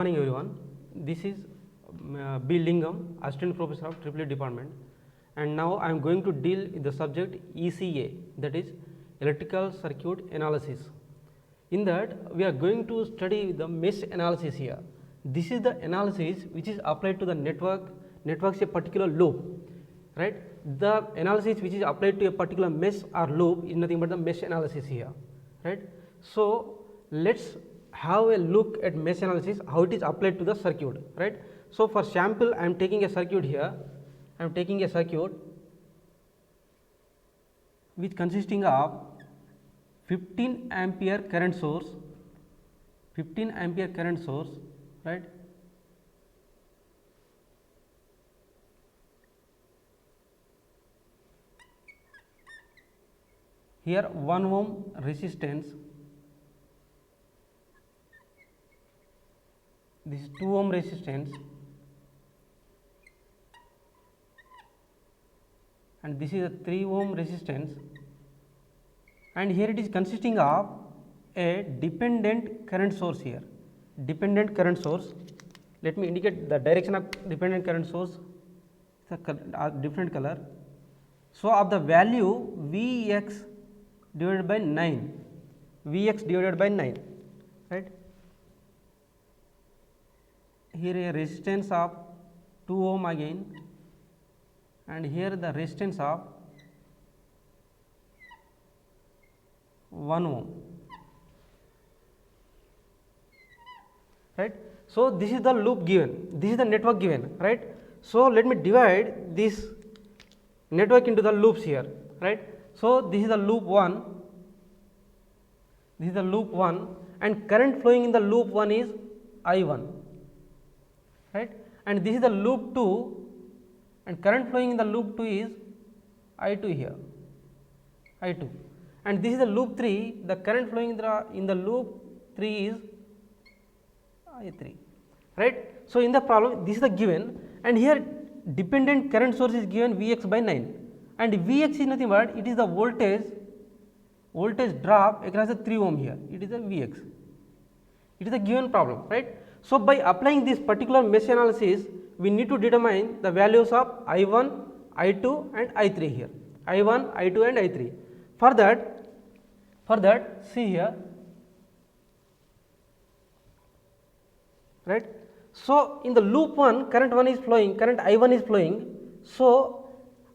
Morning everyone, this is B. Lingam, Assistant Professor of EEE Department, and now I am going to deal with the subject ECA, that is Electrical Circuit Analysis. In that we are going to study the mesh analysis here. This is the analysis which is applied to the networks a particular loop, right. The analysis which is applied to a particular mesh or loop is nothing but the mesh analysis here, right. So let's have a look at mesh analysis, how it is applied to the circuit, right. So for sample I am taking a circuit here, I am taking a circuit which consisting of 15 ampere current source, 15 ampere current source, right. Here 1 ohm resistance, this is 2 ohm resistance, and this is a 3 ohm resistance, and here it is consisting of a dependent current source here, dependent current source. Let me indicate the direction of dependent current source, the different color. So of the value Vx divided by 9, Vx divided by 9, right. Here a resistance of 2 ohm again, and here the resistance of 1 ohm, right. So this is the loop given, this is the network given, right. So let me divide this network into the loops here, right. So this is the loop 1, this is the loop 1, and current flowing in the loop 1 is I1, right, and this is the loop 2, and current flowing in the loop 2 is I2 here, I2, and this is the loop 3, the current flowing in the loop 3 is I3, right. So in the problem this is the given, and here dependent current source is given Vx by 9, and Vx is nothing but it is the voltage drop across the 3 ohm here, it is the Vx, it is a given problem, right. So by applying this particular mesh analysis, we need to determine the values of I1, I2 and I3 here, I1, I2 and I3. For that see here, right. So in the loop 1 current 1 is flowing, current I1 is flowing, so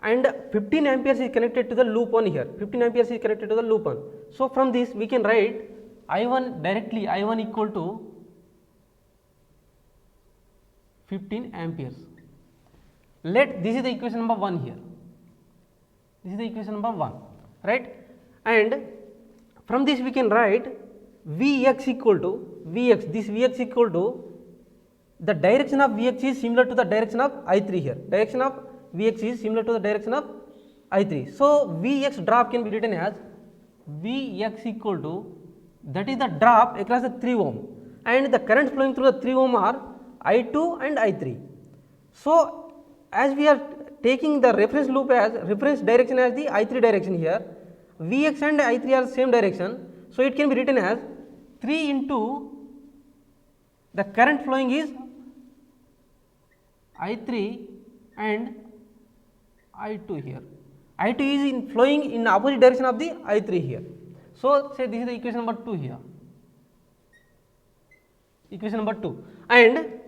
and 15 amperes is connected to the loop 1 here, 15 amperes is connected to the loop 1. So from this we can write I1 directly, I1 equal to 15 amperes. Let this is the equation number 1 here, this is the equation number 1, right, and from this we can write Vx equal to Vx, this Vx equal to the direction of Vx is similar to the direction of I3 here, direction of Vx is similar to the direction of I3. So Vx drop can be written as Vx equal to, that is the drop across the 3 ohm, and the current flowing through the 3 ohm are I2 and I3. So as we are taking the reference loop as reference direction as the I3 direction here, Vx and I3 are same direction, so it can be written as 3 into the current flowing is I3 and I2 here, I2 is in flowing in opposite direction of the I3 here. So say this is the equation number 2 here, equation number 2, and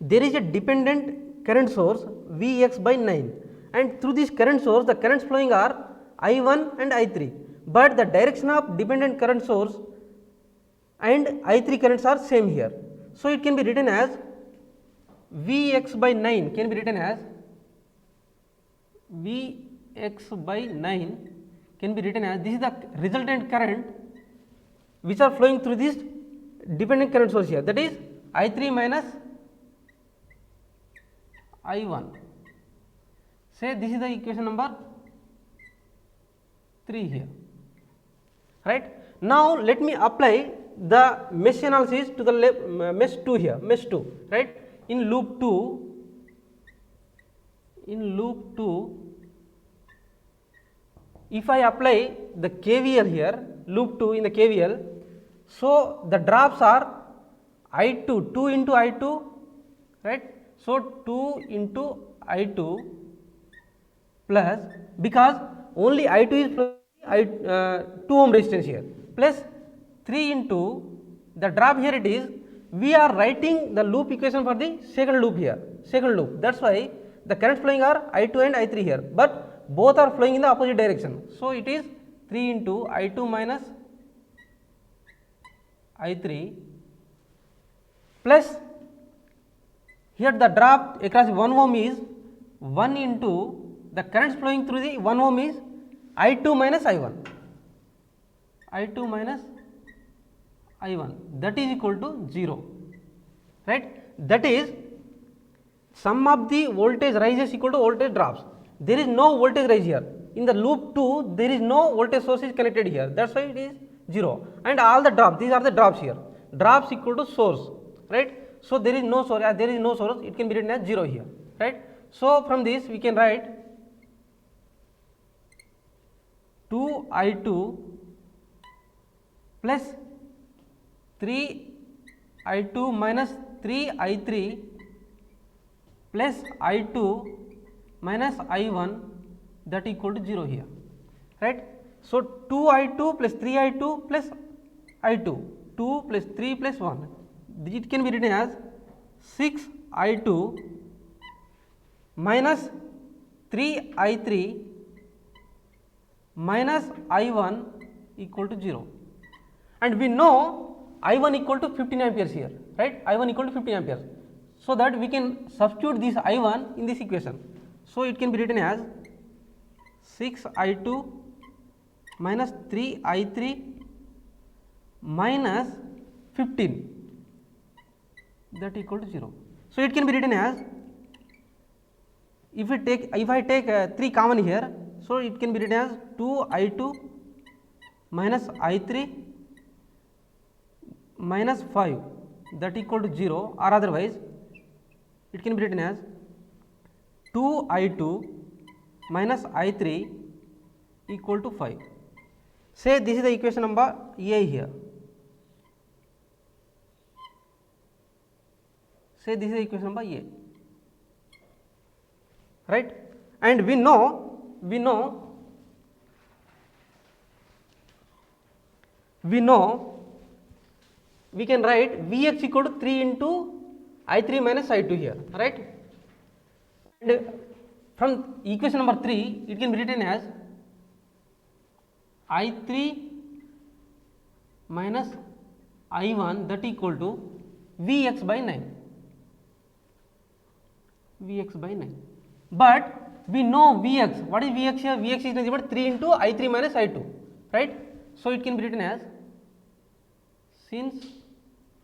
there is a dependent current source Vx by 9, and through this current source the currents flowing are I1 and I3, but the direction of dependent current source and I3 currents are same here. So it can be written as Vx by 9 can be written as Vx by 9 can be written as, this is the resultant current which are flowing through this dependent current source here, that is I3 minus I1. Say this is the equation number 3 here, right. Now let me apply the mesh analysis to the mesh 2 here, mesh 2, right. In loop 2, if I apply the KVL here, loop 2 in the KVL, so the drops are I2, 2 into I2, right. So, 2 into I2 plus, because only I2 is flowing 2 ohm resistance here, plus 3 into the drop here it is, we are writing the loop equation for the second loop here, second loop. That is why the current flowing are I2 and I3 here, but both are flowing in the opposite direction. So, it is 3 into I2 minus I3 plus, here the drop across 1 ohm is 1 into the currents flowing through the 1 ohm is I2 minus I1, I2 minus I1, that is equal to 0, right. That is sum of the voltage rises equal to voltage drops. There is no voltage rise here. In the loop 2, there is no voltage source is connected here. That is why it is 0. And all the drops, these are the drops here. Drops equal to source, right. So, there is no source, there is no source, it can be written as 0 here, right. So, from this we can write 2 I2 plus 3 I2 minus 3 I3 plus I2 minus I1, that equal to 0 here, right. So, 2 I2 plus 3 I2 plus I2, 2 plus 3 plus 1, it can be written as 6 I2 minus 3 I3 minus I1 equal to 0, and we know I1 equal to 15 amperes here, right, I1 equal to 15 amperes. So, that we can substitute this I1 in this equation. So, it can be written as 6 I2 minus 3 I3 minus 15, that equal to 0. So, it can be written as, if I take 3 common here, so it can be written as 2 I2 minus I3 minus 5, that equal to 0, or otherwise it can be written as 2 I2 minus I3 equal to 5. Say this is the equation number A here. Say this is the equation number A, right, and we know we can write Vx equal to 3 into I3 minus I2 here, right, and from equation number 3 it can be written as I3 minus I1, that equal to Vx by 9, Vx by 9, but we know Vx, what is Vx here? Vx is nothing but 3 into I3 minus I2, right. So, it can be written as, since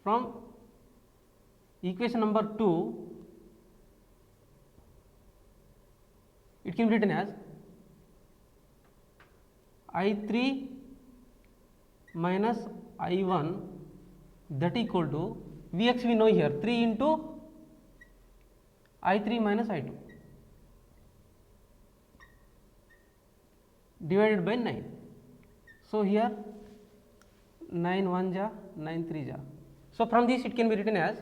from equation number 2 it can be written as I3 minus I1, that equal to Vx we know here 3 into I3 minus I2 divided by 9. So, here 9 1 ja, 9 3 ja. So, from this it can be written as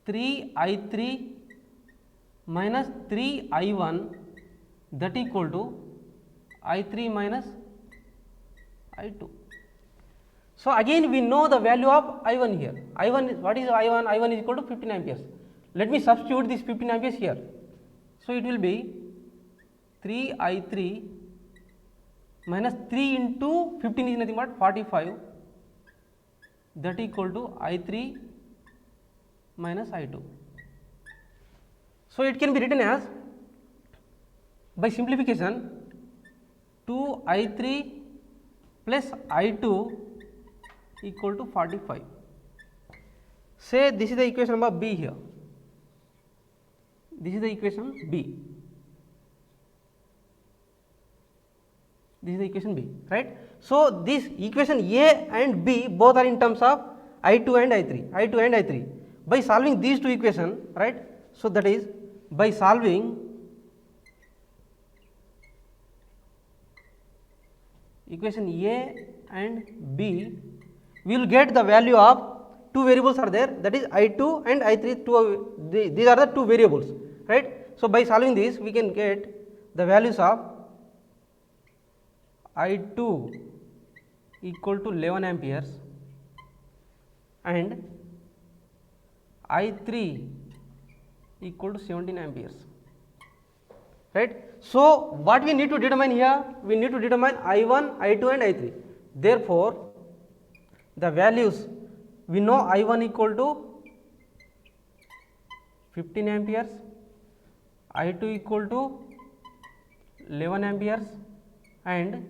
3 I3 minus 3 I1, that equal to I3 minus I2. So, again we know the value of I1 here. I1 is, what is I1? I1 is equal to 15 amperes. Let me substitute this 15 amperes here. So, it will be 3 I3 minus 3 into 15 is nothing but 45, that equal to I3 minus I2. So, it can be written as, by simplification, 2 I3 plus I2 equal to 45. Say this is the equation number B here. This is the equation B. This is the equation B, right. So, this equation A and B both are in terms of I2 and I3, I2 and I3. By solving these two equations, right. So, that is by solving equation A and B, we will get the value of two variables are there, that is I2 and I3, these are the two variables, right. So, by solving this we can get the values of I2 equal to 11 amperes and I3 equal to 17 amperes, right. So, what we need to determine here? We need to determine I1, I2 and I3. Therefore, the values we know I1 equal to 15 amperes, I2 equal to 11 amperes and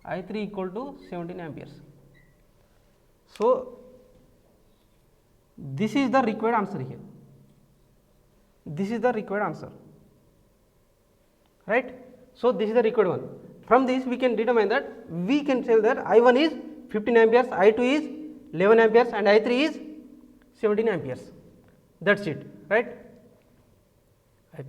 I3 equal to 17 amperes. So, this is the required answer here. This is the required answer, right. So, this is the required one. From this we can determine that we can tell that I1 is 15 amperes, I2 is 11 amperes and I3 is 17 amperes. That is it, right. I